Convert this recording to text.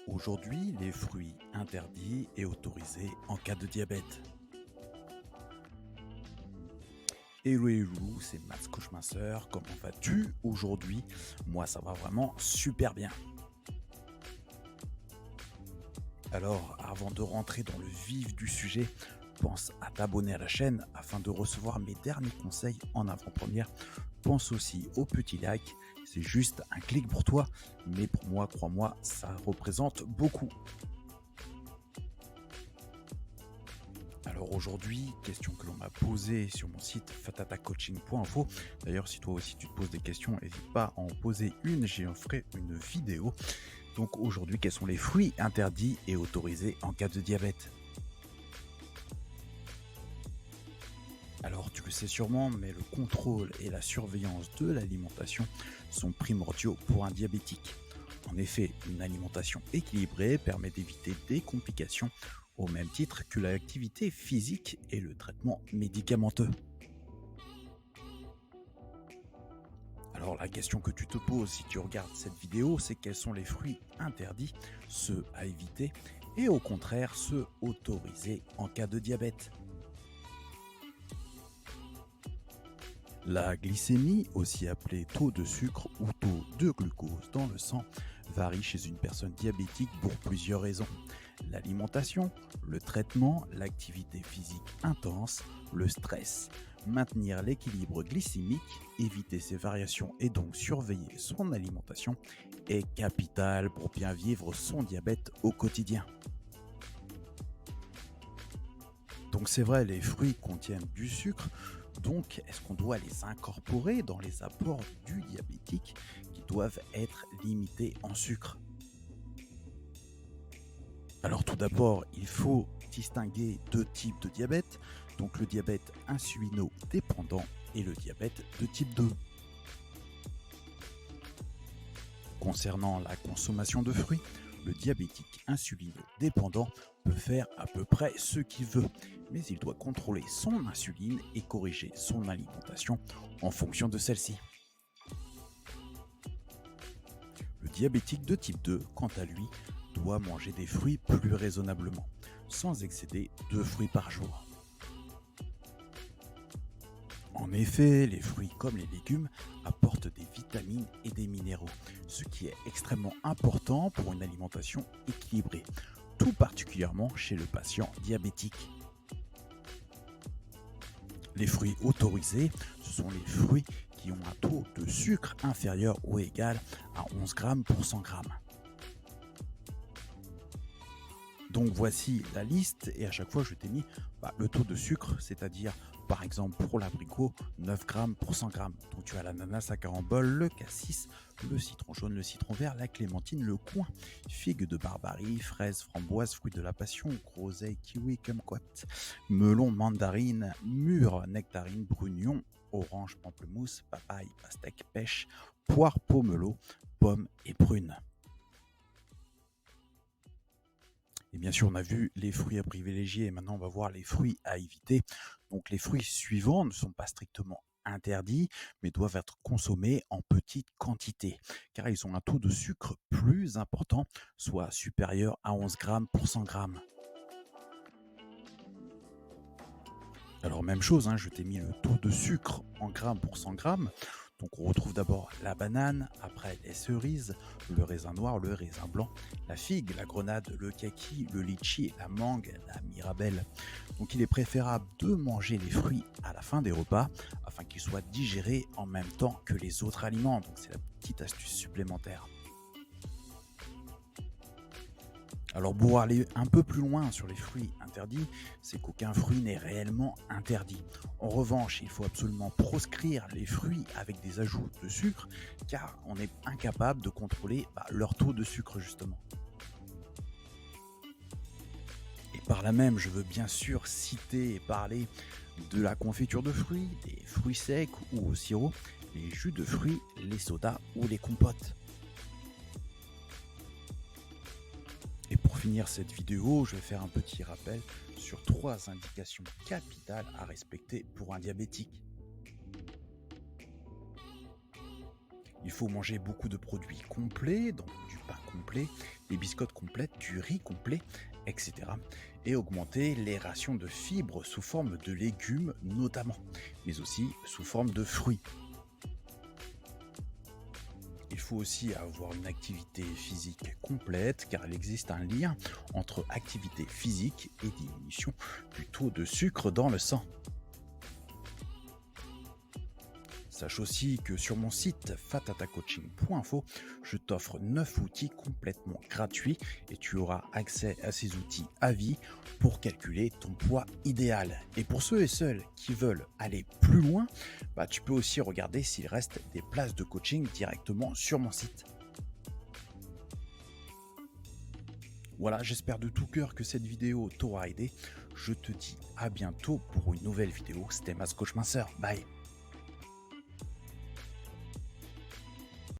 Aujourd'hui, les fruits interdits et autorisés en cas de diabète. Hello, c'est Max Caucheminceur. Comment vas-tu aujourd'hui? Moi, ça va vraiment super bien. Alors, avant de rentrer dans le vif du sujet, pense à t'abonner à la chaîne afin de recevoir mes derniers conseils en avant-première. Pense aussi au petit like. C'est juste un clic pour toi, mais pour moi, crois-moi, ça représente beaucoup. Alors aujourd'hui, question que l'on m'a posée sur mon site fatatacoaching.info. D'ailleurs, si toi aussi tu te poses des questions, n'hésite pas à en poser une, j'en ferai une vidéo. Donc aujourd'hui, quels sont les fruits interdits et autorisés en cas de diabète? Alors tu le sais sûrement, mais le contrôle et la surveillance de l'alimentation sont primordiaux pour un diabétique. En effet, une alimentation équilibrée permet d'éviter des complications au même titre que l'activité physique et le traitement médicamenteux. Alors la question que tu te poses si tu regardes cette vidéo, c'est quels sont les fruits interdits, ceux à éviter, et au contraire ceux autorisés en cas de diabète. La glycémie, aussi appelée taux de sucre ou taux de glucose dans le sang, varie chez une personne diabétique pour plusieurs raisons. L'alimentation, le traitement, l'activité physique intense, le stress. Maintenir l'équilibre glycémique, éviter ces variations et donc surveiller son alimentation est capital pour bien vivre son diabète au quotidien. Donc c'est vrai, les fruits contiennent du sucre, donc est-ce qu'on doit les incorporer dans les apports du diabétique qui doivent être limités en sucre? Alors tout d'abord, il faut distinguer deux types de diabète, donc le diabète insulino-dépendant et le diabète de type 2. Concernant la consommation de fruits, le diabétique insulino-dépendant peut faire à peu près ce qu'il veut, mais il doit contrôler son insuline et corriger son alimentation en fonction de celle-ci. Le diabétique de type 2, quant à lui, doit manger des fruits plus raisonnablement, sans excéder 2 fruits par jour. En effet, les fruits comme les légumes apportent des vitamines et des minéraux, ce qui est extrêmement important pour une alimentation équilibrée, tout particulièrement chez le patient diabétique. Les fruits autorisés, ce sont les fruits qui ont un taux de sucre inférieur ou égal à 11 grammes pour 100 grammes. Donc voici la liste et à chaque fois je t'ai mis le taux de sucre, c'est-à-dire par exemple pour l'abricot 9 grammes pour 100 grammes. Donc tu as l'ananas à carambole, le cassis, le citron jaune, le citron vert, la clémentine, le coin, figue de Barbarie, fraise, framboise, fruits de la passion, groseille, kiwi, kumquat, melon, mandarine, mûre, nectarine, brugnon, orange, pamplemousse, papaye, pastèque, pêche, poire, pomelo, pomme et prune. Et bien sûr, on a vu les fruits à privilégier et maintenant on va voir les fruits à éviter. Donc les fruits suivants ne sont pas strictement interdits, mais doivent être consommés en petite quantité, car ils ont un taux de sucre plus important, soit supérieur à 11 grammes pour 100 grammes. Alors même chose, je t'ai mis le taux de sucre en grammes pour 100 grammes. Donc on retrouve d'abord la banane, après les cerises, le raisin noir, le raisin blanc, la figue, la grenade, le kaki, le litchi, la mangue, la mirabelle. Donc il est préférable de manger les fruits à la fin des repas afin qu'ils soient digérés en même temps que les autres aliments. Donc c'est la petite astuce supplémentaire. Alors pour aller un peu plus loin sur les fruits interdits, c'est qu'aucun fruit n'est réellement interdit. En revanche, il faut absolument proscrire les fruits avec des ajouts de sucre, car on est incapable de contrôler leur taux de sucre justement. Et par là même, je veux bien sûr citer et parler de la confiture de fruits, des fruits secs ou au sirop, les jus de fruits, les sodas ou les compotes. Et pour finir cette vidéo, je vais faire un petit rappel sur 3 indications capitales à respecter pour un diabétique. Il faut manger beaucoup de produits complets, donc du pain complet, les biscottes complètes, du riz complet, etc. Et augmenter les rations de fibres sous forme de légumes notamment, mais aussi sous forme de fruits. Il faut aussi avoir une activité physique complète car il existe un lien entre activité physique et diminution du taux de sucre dans le sang. Sache aussi que sur mon site fatatacoaching.info, je t'offre 9 outils complètement gratuits et tu auras accès à ces outils à vie pour calculer ton poids idéal. Et pour ceux et celles qui veulent aller plus loin, tu peux aussi regarder s'il reste des places de coaching directement sur mon site. Voilà, j'espère de tout cœur que cette vidéo t'aura aidé. Je te dis à bientôt pour une nouvelle vidéo. C'était Mas Coach Minceur. Bye.